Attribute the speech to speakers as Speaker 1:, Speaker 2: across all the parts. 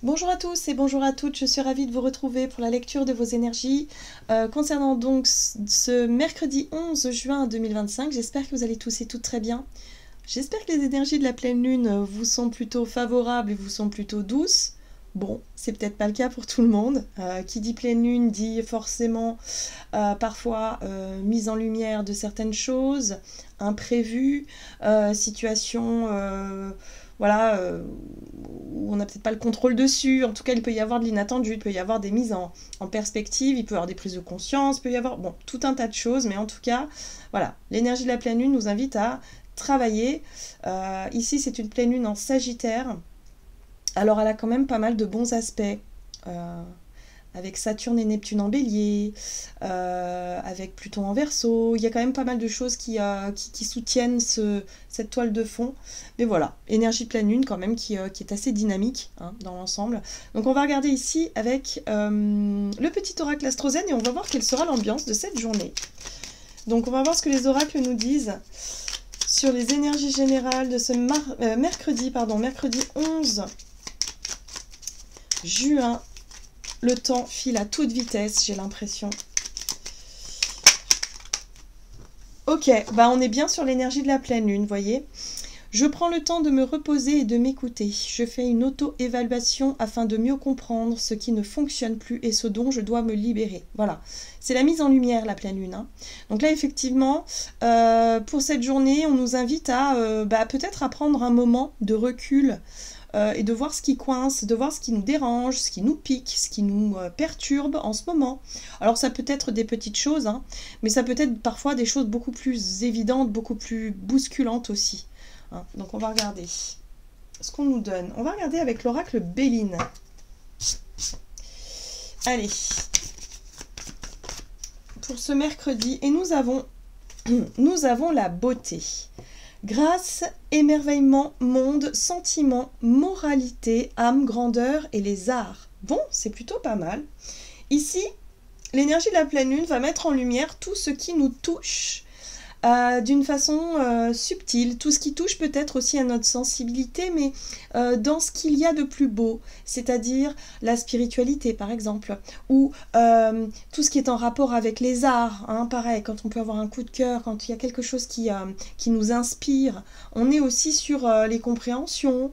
Speaker 1: Bonjour à tous et bonjour à toutes, je suis ravie de vous retrouver pour la lecture de vos énergies concernant donc ce mercredi 11 juin 2025. J'espère que vous allez tous et toutes très bien. J'espère que les énergies de la pleine lune vous sont plutôt favorables et vous sont plutôt douces. Bon, c'est peut-être pas le cas pour tout le monde. Qui dit pleine lune dit forcément parfois mise en lumière de certaines choses, imprévues, situations voilà, où on n'a peut-être pas le contrôle dessus. En tout cas, il peut y avoir de l'inattendu, il peut y avoir des mises en perspective, il peut y avoir des prises de conscience, il peut y avoir bon, tout un tas de choses, mais en tout cas, voilà, l'énergie de la pleine lune nous invite à travailler. Ici, c'est une pleine lune en Sagittaire. Alors, elle a quand même pas mal de bons aspects. Avec Saturne et Neptune en Bélier, avec Pluton en Verseau. Il y a quand même pas mal de choses qui soutiennent cette toile de fond. Mais voilà, énergie de pleine lune quand même qui est assez dynamique hein, dans l'ensemble. Donc on va regarder ici avec le petit oracle astrozène et on va voir quelle sera l'ambiance de cette journée. Donc on va voir ce que les oracles nous disent sur les énergies générales de ce mercredi 11 juin. Le temps file à toute vitesse, j'ai l'impression. Ok, bah on est bien sur l'énergie de la pleine lune, voyez. Je prends le temps de me reposer et de m'écouter. Je fais une auto-évaluation afin de mieux comprendre ce qui ne fonctionne plus et ce dont je dois me libérer. Voilà, c'est la mise en lumière, la pleine lune. Hein. Donc là, effectivement, pour cette journée, on nous invite à peut-être à prendre un moment de recul et de voir ce qui coince, de voir ce qui nous dérange, ce qui nous pique, ce qui nous perturbe en ce moment. Alors ça peut être des petites choses, hein, mais ça peut être parfois des choses beaucoup plus évidentes, beaucoup plus bousculantes aussi. Hein. Donc on va regarder ce qu'on nous donne. On va regarder avec l'oracle Béline. Allez, pour ce mercredi, et nous avons la beauté. Grâce, émerveillement, monde, sentiment, moralité, âme, grandeur et les arts. Bon, c'est plutôt pas mal. Ici, l'énergie de la pleine lune va mettre en lumière tout ce qui nous touche d'une façon subtile, tout ce qui touche peut-être aussi à notre sensibilité, mais dans ce qu'il y a de plus beau, c'est-à-dire la spiritualité par exemple, ou tout ce qui est en rapport avec les arts, hein, pareil, quand on peut avoir un coup de cœur, quand il y a quelque chose qui nous inspire, on est aussi sur les compréhensions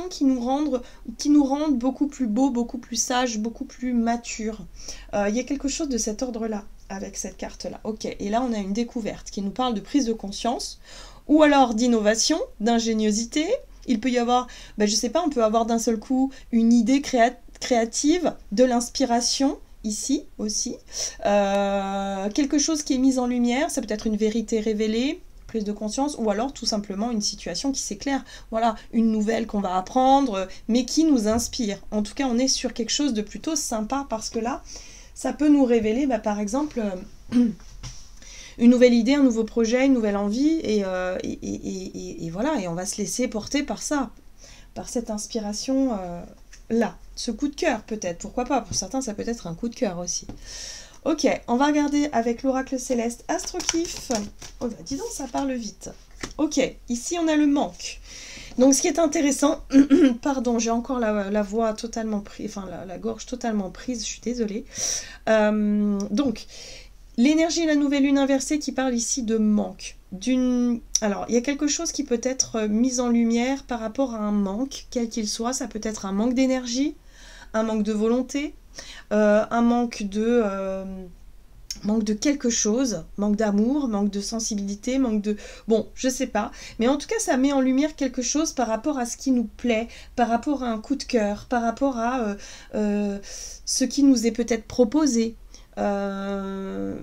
Speaker 1: qui nous rendent beaucoup plus beaux, beaucoup plus sages, beaucoup plus matures. Il y a quelque chose de cet ordre-là avec cette carte-là. Ok, et là on a une découverte qui nous parle de prise de conscience, ou alors d'innovation, d'ingéniosité. Il peut y avoir, je sais pas, on peut avoir d'un seul coup une idée créative, de l'inspiration, ici aussi. Quelque chose qui est mis en lumière, ça peut être une vérité révélée, prise de conscience, ou alors tout simplement une situation qui s'éclaire. Voilà, une nouvelle qu'on va apprendre, mais qui nous inspire. En tout cas, on est sur quelque chose de plutôt sympa, parce que là, ça peut nous révéler, par exemple, une nouvelle idée, un nouveau projet, une nouvelle envie, et voilà, et on va se laisser porter par ça, par cette inspiration-là. Ce coup de cœur, peut-être, pourquoi pas, pour certains, ça peut être un coup de cœur aussi. Ok, on va regarder avec l'oracle céleste Astrokif. Oh bah dis donc, ça parle vite. Ok, ici on a le manque. Donc ce qui est intéressant, pardon, j'ai encore la voix totalement prise, enfin la gorge totalement prise, je suis désolée. Donc, l'énergie de la nouvelle lune inversée qui parle ici de manque. Alors, il y a quelque chose qui peut être mis en lumière par rapport à un manque, quel qu'il soit. Ça peut être un manque d'énergie, un manque de volonté, un manque de quelque chose, manque d'amour, manque de sensibilité, manque de... Bon, je sais pas, mais en tout cas, ça met en lumière quelque chose par rapport à ce qui nous plaît, par rapport à un coup de cœur, par rapport à ce qui nous est peut-être proposé. Ça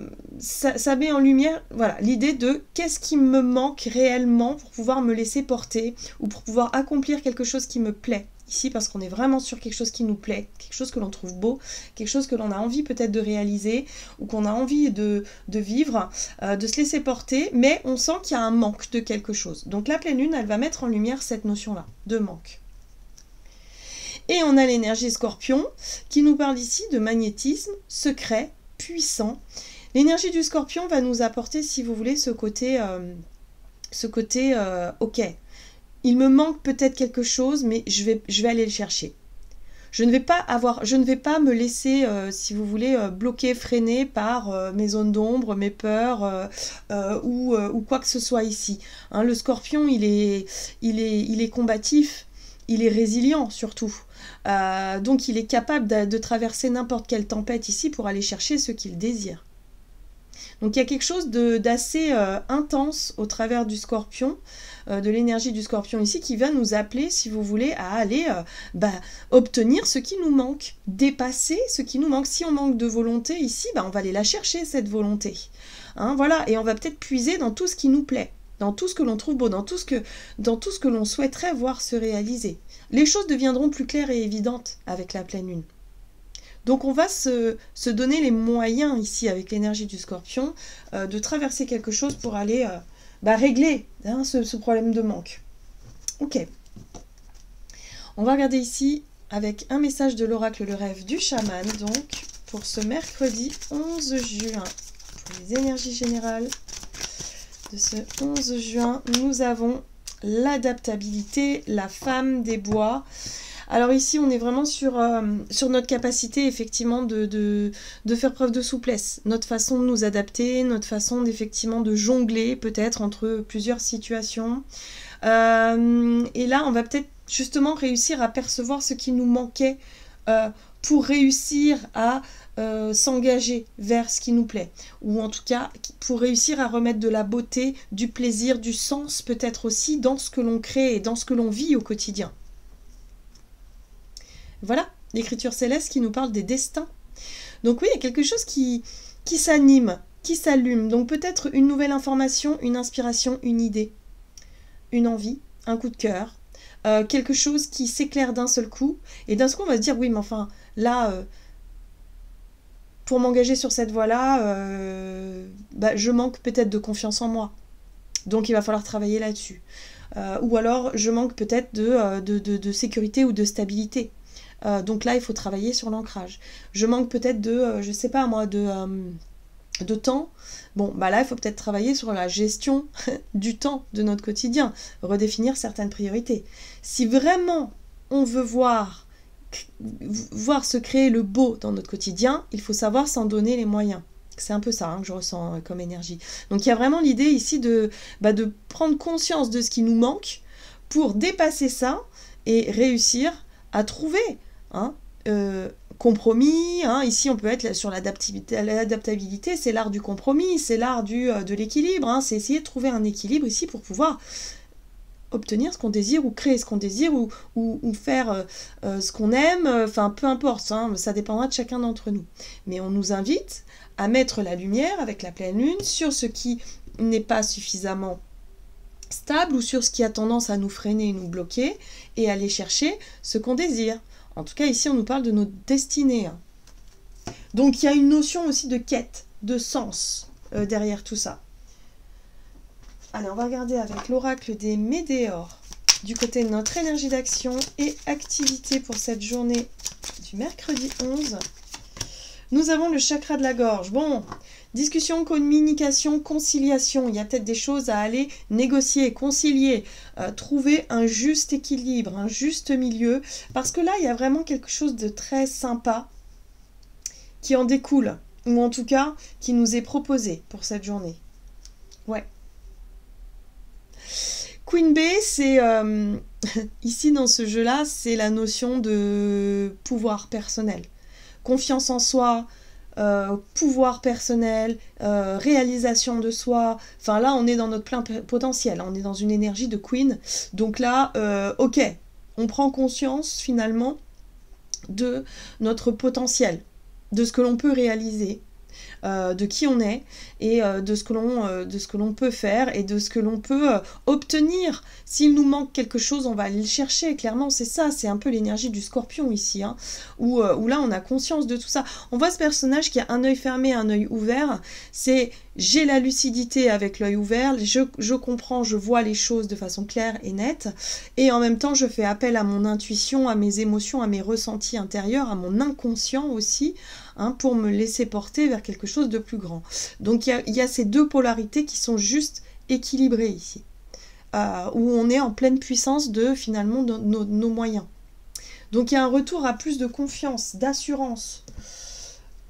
Speaker 1: met en lumière, voilà, l'idée de qu'est-ce qui me manque réellement pour pouvoir me laisser porter ou pour pouvoir accomplir quelque chose qui me plaît. Ici, parce qu'on est vraiment sur quelque chose qui nous plaît, quelque chose que l'on trouve beau, quelque chose que l'on a envie peut-être de réaliser ou qu'on a envie de vivre, de se laisser porter, mais on sent qu'il y a un manque de quelque chose. Donc la pleine lune, elle va mettre en lumière cette notion-là, de manque. Et on a l'énergie Scorpion qui nous parle ici de magnétisme secret, puissant. L'énergie du Scorpion va nous apporter, si vous voulez, ce côté ok, il me manque peut-être quelque chose, mais je vais aller le chercher. je ne vais pas me laisser, si vous voulez, bloquer, freiner par mes zones d'ombre, mes peurs ou quoi que ce soit ici. Hein, le scorpion, il est combatif, il est résilient surtout. Donc il est capable de traverser n'importe quelle tempête ici pour aller chercher ce qu'il désire. Donc il y a quelque chose d'assez intense au travers du scorpion, de l'énergie du scorpion ici, qui va nous appeler, si vous voulez, à aller obtenir ce qui nous manque, dépasser ce qui nous manque. Si on manque de volonté ici, on va aller la chercher, cette volonté. Hein, voilà, et on va peut-être puiser dans tout ce qui nous plaît, dans tout ce que l'on trouve beau, dans tout ce que l'on souhaiterait voir se réaliser. Les choses deviendront plus claires et évidentes avec la pleine lune. Donc on va se donner les moyens ici avec l'énergie du scorpion de traverser quelque chose pour aller régler ce problème de manque. Ok. On va regarder ici avec un message de l'oracle Le Rêve du chaman, donc pour ce mercredi 11 juin. Pour les énergies générales de ce 11 juin, nous avons l'adaptabilité, la femme des bois. Alors ici, on est vraiment sur notre capacité, effectivement, de faire preuve de souplesse. Notre façon de nous adapter, notre façon, effectivement, de jongler, peut-être, entre plusieurs situations. Et là, on va peut-être, justement, réussir à percevoir ce qui nous manquait pour réussir à s'engager vers ce qui nous plaît. Ou en tout cas, pour réussir à remettre de la beauté, du plaisir, du sens, peut-être aussi, dans ce que l'on crée et dans ce que l'on vit au quotidien. Voilà, l'écriture céleste qui nous parle des destins. Donc oui, il y a quelque chose qui s'anime, qui s'allume. Donc peut-être une nouvelle information, une inspiration, une idée, une envie, un coup de cœur, quelque chose qui s'éclaire d'un seul coup. Et d'un seul coup, on va se dire, oui, mais enfin, là, pour m'engager sur cette voie-là, je manque peut-être de confiance en moi. Donc il va falloir travailler là-dessus. Ou alors, je manque peut-être de sécurité ou de stabilité. Donc là, il faut travailler sur l'ancrage. Je manque peut-être je sais pas moi, de temps. Bon, là, il faut peut-être travailler sur la gestion du temps de notre quotidien, redéfinir certaines priorités. Si vraiment on veut voir se créer le beau dans notre quotidien, il faut savoir s'en donner les moyens. C'est un peu ça que je ressens comme énergie. Donc il y a vraiment l'idée ici de prendre conscience de ce qui nous manque pour dépasser ça et réussir à trouver compromis. Ici, on peut être sur l'adaptabilité, c'est l'art du compromis, c'est l'art de l'équilibre. C'est essayer de trouver un équilibre ici pour pouvoir obtenir ce qu'on désire ou créer ce qu'on désire ou faire ce qu'on aime. Enfin, peu importe, ça dépendra de chacun d'entre nous. Mais on nous invite à mettre la lumière avec la pleine lune sur ce qui n'est pas suffisamment stable ou sur ce qui a tendance à nous freiner et nous bloquer et aller chercher ce qu'on désire. En tout cas, ici, on nous parle de notre destinée. Donc, il y a une notion aussi de quête, de sens derrière tout ça. Allez, on va regarder avec l'oracle des Médéors du côté de notre énergie d'action et activité pour cette journée du mercredi 11. Nous avons le chakra de la gorge. Bon, discussion, communication, conciliation. Il y a peut-être des choses à aller négocier, concilier, trouver un juste équilibre, un juste milieu. Parce que là, il y a vraiment quelque chose de très sympa qui en découle. Ou en tout cas, qui nous est proposé pour cette journée. Ouais. Queen Bee, c'est... ici, dans ce jeu-là, c'est la notion de pouvoir personnel. Confiance en soi, pouvoir personnel, réalisation de soi. Enfin là, on est dans notre plein potentiel. On est dans une énergie de Queen. Donc là, ok, on prend conscience finalement de notre potentiel, de ce que l'on peut réaliser, de qui on est et de ce que l'on peut faire et de ce que l'on peut obtenir. S'il nous manque quelque chose, on va aller le chercher, clairement, c'est ça, c'est un peu l'énergie du scorpion ici, où là on a conscience de tout ça. On voit ce personnage qui a un œil fermé, un œil ouvert, c'est j'ai la lucidité avec l'œil ouvert, je comprends, je vois les choses de façon claire et nette, et en même temps je fais appel à mon intuition, à mes émotions, à mes ressentis intérieurs, à mon inconscient aussi, pour me laisser porter vers quelque chose de plus grand. Donc il y a ces deux polarités qui sont juste équilibrées ici, où on est en pleine puissance de finalement nos moyens. Donc il y a un retour à plus de confiance, d'assurance.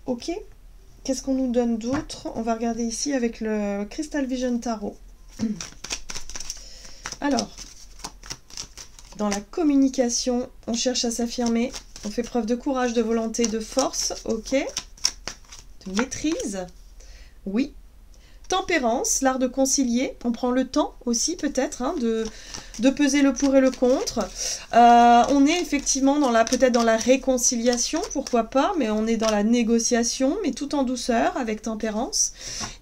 Speaker 1: Ok, qu'est-ce qu'on nous donne d'autre? On va regarder ici avec le Crystal Vision Tarot. Alors, dans la communication, on cherche à s'affirmer. On fait preuve de courage, de volonté, de force. Ok. De maîtrise. Oui. Tempérance, l'art de concilier. On prend le temps aussi peut-être hein, de peser le pour et le contre. On est effectivement peut-être dans la réconciliation, pourquoi pas, mais on est dans la négociation, mais tout en douceur, avec tempérance.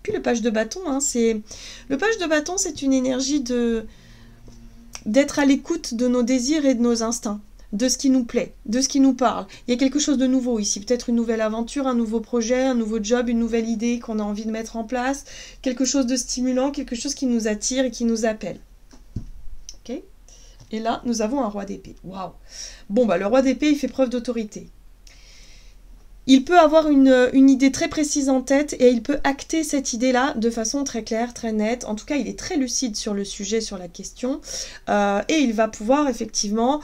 Speaker 1: Puis le page de bâton, hein, le page de bâton, c'est une énergie d'être à l'écoute de nos désirs et de nos instincts, de ce qui nous plaît, de ce qui nous parle. Il y a quelque chose de nouveau ici, peut-être une nouvelle aventure, un nouveau projet, un nouveau job, une nouvelle idée qu'on a envie de mettre en place, quelque chose de stimulant, quelque chose qui nous attire et qui nous appelle. Ok ? Et là, nous avons un roi d'épée. Waouh ! Bon, bah, le roi d'épée, il fait preuve d'autorité. Il peut avoir une idée très précise en tête et il peut acter cette idée-là de façon très claire, très nette. En tout cas, il est très lucide sur le sujet, sur la question. Et il va pouvoir effectivement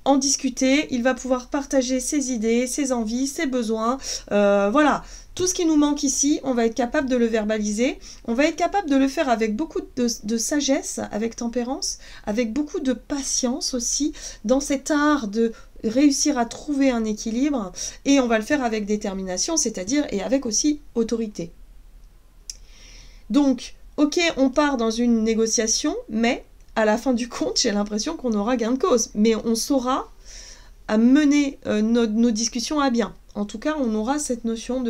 Speaker 1: en discuter, il va pouvoir partager ses idées, ses envies, ses besoins. Voilà, tout ce qui nous manque ici, on va être capable de le verbaliser. On va être capable de le faire avec beaucoup de sagesse, avec tempérance, avec beaucoup de patience aussi, dans cet art de réussir à trouver un équilibre. Et on va le faire avec détermination, c'est-à-dire et avec aussi autorité. Donc, ok, on part dans une négociation, mais à la fin du compte, j'ai l'impression qu'on aura gain de cause. Mais on saura à mener nos discussions à bien. En tout cas, on aura cette notion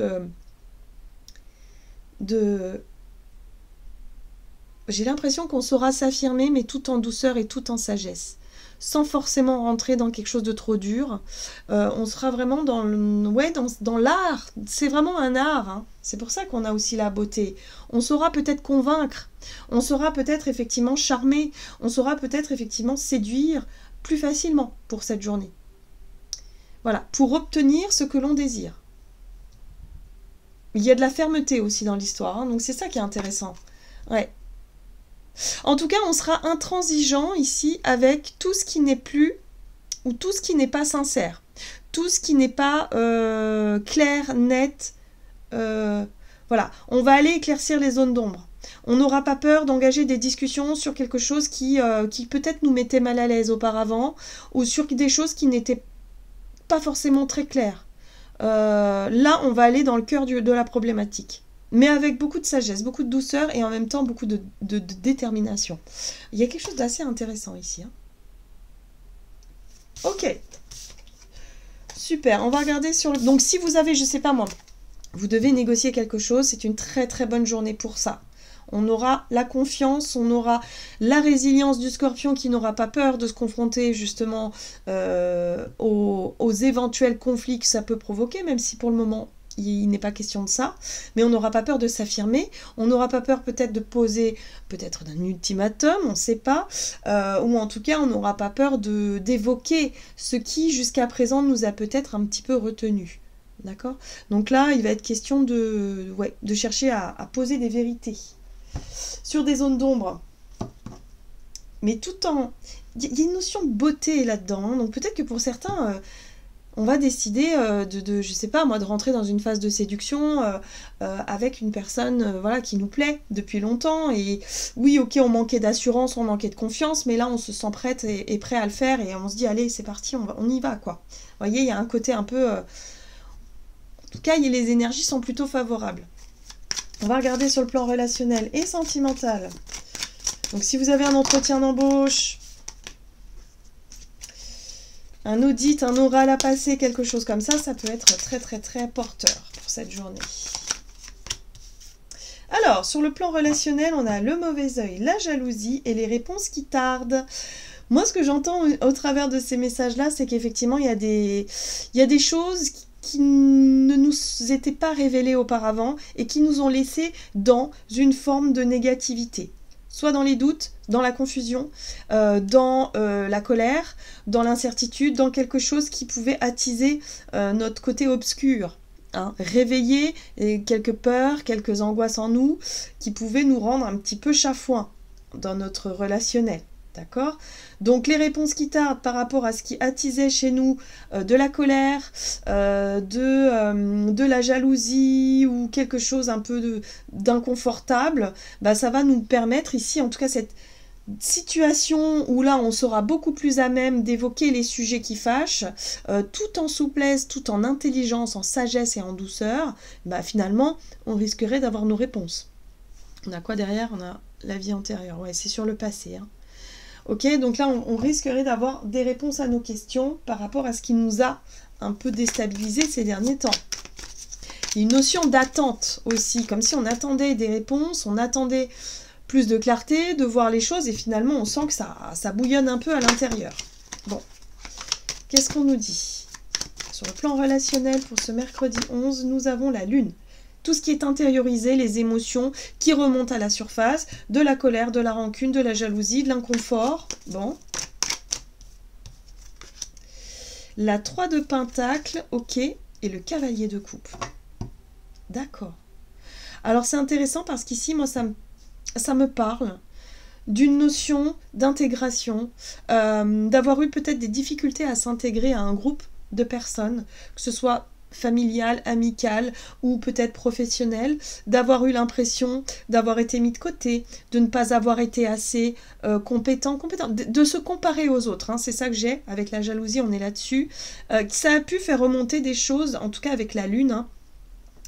Speaker 1: J'ai l'impression qu'on saura s'affirmer, mais tout en douceur et tout en sagesse. Sans forcément rentrer dans quelque chose de trop dur. On sera vraiment dans l'art. C'est vraiment un art. Hein. C'est pour ça qu'on a aussi la beauté. On saura peut-être convaincre. On saura peut-être effectivement charmer. On saura peut-être effectivement séduire plus facilement pour cette journée. Voilà, pour obtenir ce que l'on désire. Il y a de la fermeté aussi dans l'histoire. Hein, donc c'est ça qui est intéressant. Ouais. En tout cas, on sera intransigeant ici avec tout ce qui n'est plus ou tout ce qui n'est pas sincère, tout ce qui n'est pas clair, net. Voilà, on va aller éclaircir les zones d'ombre. On n'aura pas peur d'engager des discussions sur quelque chose qui peut-être nous mettait mal à l'aise auparavant ou sur des choses qui n'étaient pas forcément très claires. Là, on va aller dans le cœur de la problématique. Mais avec beaucoup de sagesse, beaucoup de douceur et en même temps beaucoup de détermination. Il y a quelque chose d'assez intéressant ici. Hein. Ok. Super, on va regarder sur le... Donc si vous avez, je sais pas moi, vous devez négocier quelque chose, c'est une très très bonne journée pour ça. On aura la confiance, on aura la résilience du scorpion qui n'aura pas peur de se confronter justement aux éventuels conflits que ça peut provoquer, même si pour le moment... il n'est pas question de ça, mais on n'aura pas peur de s'affirmer, on n'aura pas peur peut-être de poser peut-être d'un ultimatum, on ne sait pas, ou en tout cas on n'aura pas peur d'évoquer ce qui jusqu'à présent nous a peut-être un petit peu retenu. D'accord ? Donc là, il va être question de chercher à poser des vérités sur des zones d'ombre. Mais tout en... Il y a une notion de beauté là-dedans, hein, donc peut-être que pour certains... on va décider je sais pas moi, de rentrer dans une phase de séduction avec une personne voilà, qui nous plaît depuis longtemps. Et oui, ok, on manquait d'assurance, on manquait de confiance, mais là, on se sent prête et prêt à le faire et on se dit, allez, c'est parti, on y va, quoi. Vous voyez, il y a un côté un peu... En tout cas, les énergies sont plutôt favorables. On va regarder sur le plan relationnel et sentimental. Donc, si vous avez un entretien d'embauche... un audit, un oral à passer, quelque chose comme ça, ça peut être très très très porteur pour cette journée. Alors, sur le plan relationnel, on a le mauvais œil, la jalousie et les réponses qui tardent. Moi, ce que j'entends au travers de ces messages-là, c'est qu'effectivement, il y a des choses qui ne nous étaient pas révélées auparavant et qui nous ont laissés dans une forme de négativité. Soit dans les doutes, dans la confusion, dans la colère, dans l'incertitude, dans quelque chose qui pouvait attiser notre côté obscur. Hein, réveiller quelques peurs, quelques angoisses en nous, qui pouvaient nous rendre un petit peu chafouins dans notre relationnel. D'accord? Donc les réponses qui tardent par rapport à ce qui attisait chez nous de la colère, de la jalousie ou quelque chose un peu d'inconfortable, bah, ça va nous permettre ici, en tout cas cette situation où là on sera beaucoup plus à même d'évoquer les sujets qui fâchent, tout en souplesse, tout en intelligence, en sagesse et en douceur, bah, finalement on risquerait d'avoir nos réponses. On a quoi derrière? On a la vie antérieure, ouais, c'est sur le passé, hein. Ok, donc là, on risquerait d'avoir des réponses à nos questions par rapport à ce qui nous a un peu déstabilisé ces derniers temps. Il y a une notion d'attente aussi, comme si on attendait des réponses, on attendait plus de clarté, de voir les choses, et finalement, on sent que ça bouillonne un peu à l'intérieur. Bon, qu'est-ce qu'on nous dit? Sur le plan relationnel, pour ce mercredi 11, nous avons la Lune. Tout ce qui est intériorisé, les émotions qui remontent à la surface, de la colère, de la rancune, de la jalousie, de l'inconfort. Bon. La 3 de Pentacle, ok, et le cavalier de coupe. D'accord. Alors c'est intéressant parce qu'ici, moi, ça me parle d'une notion d'intégration, d'avoir eu peut-être des difficultés à s'intégrer à un groupe de personnes, que ce soit familiale, amicale ou peut-être professionnelle, d'avoir eu l'impression d'avoir été mis de côté, de ne pas avoir été assez compétent, de se comparer aux autres, hein, c'est ça que j'ai, avec la jalousie, on est là-dessus, ça a pu faire remonter des choses, en tout cas avec la lune, hein.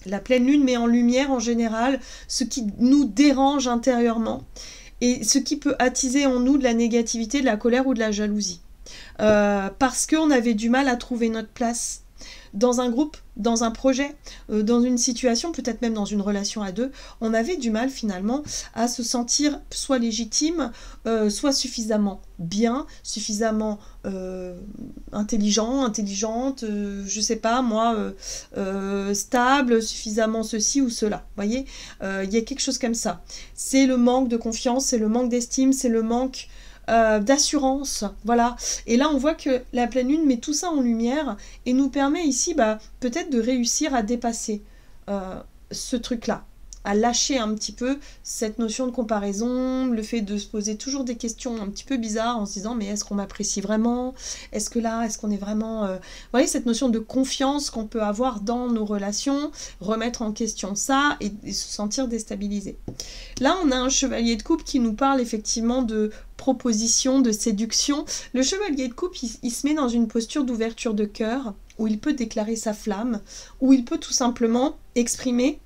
Speaker 1: La pleine lune met en lumière en général ce qui nous dérange intérieurement et ce qui peut attiser en nous de la négativité, de la colère ou de la jalousie. Parce qu'on avait du mal à trouver notre place dans un groupe, dans un projet, dans une situation, peut-être même dans une relation à deux, on avait du mal finalement à se sentir soit légitime, soit suffisamment bien, suffisamment intelligente, je sais pas moi, stable, suffisamment ceci ou cela. Vous voyez, il y a quelque chose comme ça. C'est le manque de confiance, c'est le manque d'estime, c'est le manque d'assurance, voilà. Et là on voit que la pleine lune met tout ça en lumière et nous permet ici peut-être de réussir à dépasser ce truc-là, à lâcher un petit peu cette notion de comparaison, le fait de se poser toujours des questions un petit peu bizarres en se disant mais est-ce qu'on m'apprécie vraiment? Est-ce qu'on est vraiment... Vous voyez, cette notion de confiance qu'on peut avoir dans nos relations, remettre en question ça et se sentir déstabilisé. Là, on a un chevalier de coupe qui nous parle effectivement de proposition, de séduction. Le chevalier de coupe, il se met dans une posture d'ouverture de cœur où il peut déclarer sa flamme, où il peut tout simplement exprimer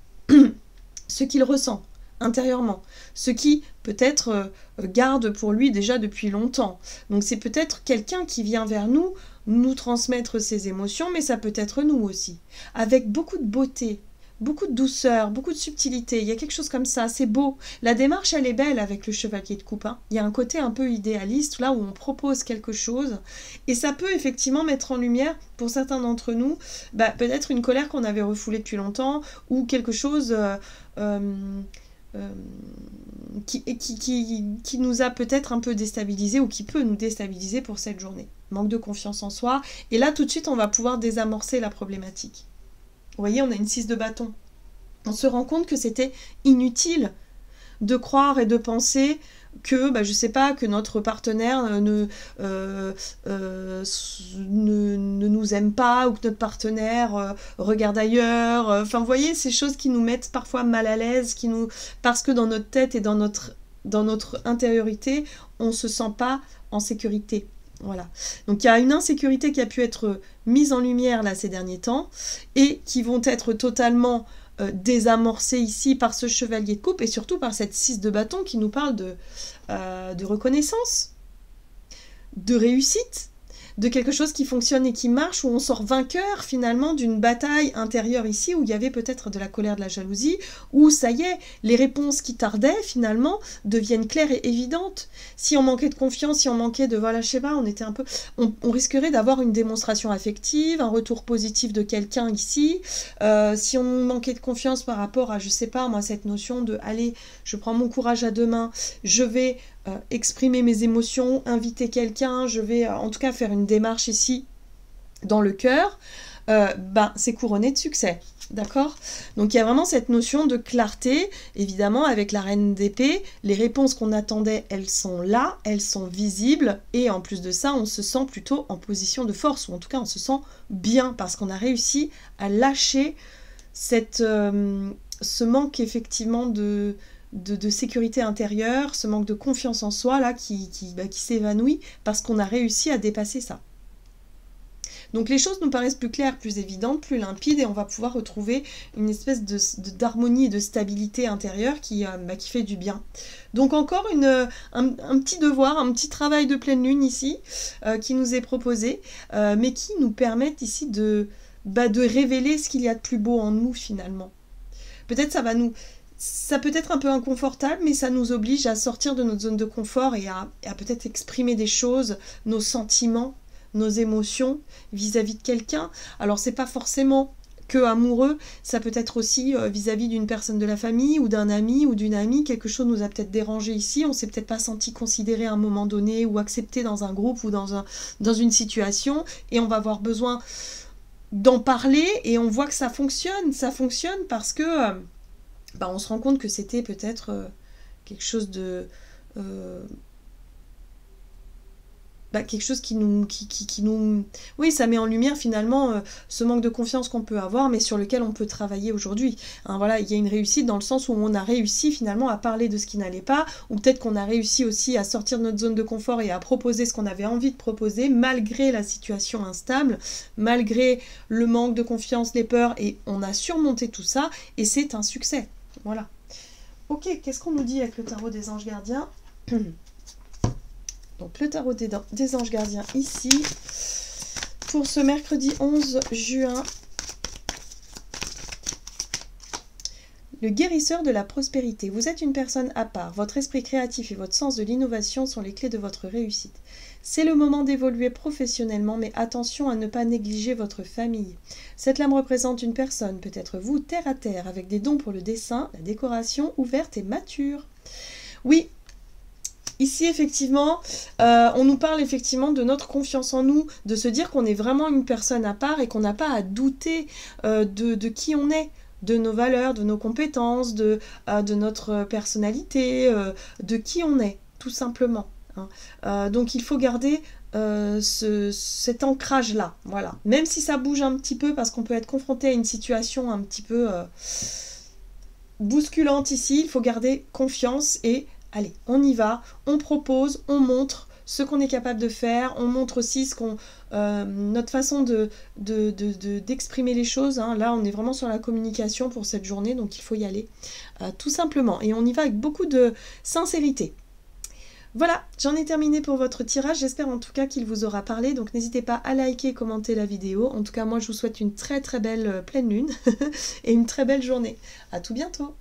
Speaker 1: ce qu'il ressent intérieurement, ce qui peut-être garde pour lui déjà depuis longtemps. Donc c'est peut-être quelqu'un qui vient vers nous, nous transmettre ses émotions, mais ça peut être nous aussi, avec beaucoup de beauté, beaucoup de douceur, beaucoup de subtilité, il y a quelque chose comme ça, c'est beau. La démarche, elle est belle avec le chevalier de coupe, hein. Il y a un côté un peu idéaliste, là où on propose quelque chose, et ça peut effectivement mettre en lumière, pour certains d'entre nous, peut-être une colère qu'on avait refoulée depuis longtemps, ou quelque chose qui nous a peut-être un peu déstabilisé, ou qui peut nous déstabiliser pour cette journée. Manque de confiance en soi, et là tout de suite on va pouvoir désamorcer la problématique. Vous voyez, on a une 6 de bâton. On se rend compte que c'était inutile de croire et de penser que, je sais pas, que notre partenaire ne nous aime pas ou que notre partenaire regarde ailleurs. Enfin, vous voyez, ces choses qui nous mettent parfois mal à l'aise, parce que dans notre tête et dans notre intériorité, on se sent pas en sécurité. Voilà. Donc il y a une insécurité qui a pu être mise en lumière là ces derniers temps et qui vont être totalement désamorcées ici par ce chevalier de coupe et surtout par cette 6 de bâton qui nous parle de reconnaissance, de réussite, de quelque chose qui fonctionne et qui marche, où on sort vainqueur finalement d'une bataille intérieure ici, où il y avait peut-être de la colère, de la jalousie, où ça y est, les réponses qui tardaient finalement deviennent claires et évidentes. Si on manquait de confiance, si on manquait de, voilà, je sais pas, on risquerait d'avoir une démonstration affective, un retour positif de quelqu'un ici. Si on manquait de confiance par rapport à, je sais pas, moi, cette notion de, allez, je prends mon courage à deux mains, je vais exprimer mes émotions, inviter quelqu'un, je vais en tout cas faire une démarche ici dans le cœur. c'est couronné de succès. D'accord? Donc il y a vraiment cette notion de clarté, évidemment avec la reine d'épée, les réponses qu'on attendait, elles sont là, elles sont visibles, et en plus de ça, on se sent plutôt en position de force, ou en tout cas on se sent bien, parce qu'on a réussi à lâcher ce manque effectivement de sécurité intérieure, ce manque de confiance en soi là qui s'évanouit, parce qu'on a réussi à dépasser ça. Donc les choses nous paraissent plus claires, plus évidentes, plus limpides, et on va pouvoir retrouver une espèce d'harmonie et de stabilité intérieure qui fait du bien. Donc encore un petit devoir, un petit travail de pleine lune ici, qui nous est proposé, mais qui nous permettent ici de révéler ce qu'il y a de plus beau en nous finalement. Peut-être ça peut être un peu inconfortable, mais ça nous oblige à sortir de notre zone de confort et à peut-être exprimer des choses, nos sentiments, nos émotions vis-à-vis de quelqu'un. Alors c'est pas forcément que amoureux, ça peut être aussi vis-à-vis d'une personne de la famille ou d'un ami ou d'une amie, quelque chose nous a peut-être dérangé ici, on s'est peut-être pas senti considéré à un moment donné ou accepté dans un groupe ou dans une situation, et on va avoir besoin d'en parler, et on voit que ça fonctionne parce que on se rend compte que c'était peut-être quelque chose de quelque chose qui nous... Oui, ça met en lumière finalement ce manque de confiance qu'on peut avoir, mais sur lequel on peut travailler aujourd'hui. Hein, voilà, il y a une réussite dans le sens où on a réussi finalement à parler de ce qui n'allait pas, ou peut-être qu'on a réussi aussi à sortir de notre zone de confort et à proposer ce qu'on avait envie de proposer, malgré la situation instable, malgré le manque de confiance, les peurs, et on a surmonté tout ça, et c'est un succès. Voilà. Ok, qu'est-ce qu'on nous dit avec le tarot des anges gardiens ? Donc le tarot des anges gardiens ici, pour ce mercredi 11 juin. Le guérisseur de la prospérité. Vous êtes une personne à part. Votre esprit créatif et votre sens de l'innovation sont les clés de votre réussite. C'est le moment d'évoluer professionnellement, mais attention à ne pas négliger votre famille. Cette lame représente une personne, peut-être vous, terre à terre, avec des dons pour le dessin, la décoration, ouverte et mature. Oui. Ici, effectivement, on nous parle effectivement de notre confiance en nous, de se dire qu'on est vraiment une personne à part et qu'on n'a pas à douter de qui on est, de nos valeurs, de nos compétences, de notre personnalité, de qui on est, tout simplement. Hein. Donc il faut garder cet ancrage-là, voilà. Même si ça bouge un petit peu, parce qu'on peut être confronté à une situation un petit peu bousculante ici, il faut garder confiance et allez, on y va, on propose, on montre ce qu'on est capable de faire, on montre aussi notre façon d'exprimer les choses. Hein. Là, on est vraiment sur la communication pour cette journée, donc il faut y aller tout simplement. Et on y va avec beaucoup de sincérité. Voilà, j'en ai terminé pour votre tirage. J'espère en tout cas qu'il vous aura parlé. Donc n'hésitez pas à liker, commenter la vidéo. En tout cas, moi, je vous souhaite une très très belle pleine lune et une très belle journée. À tout bientôt.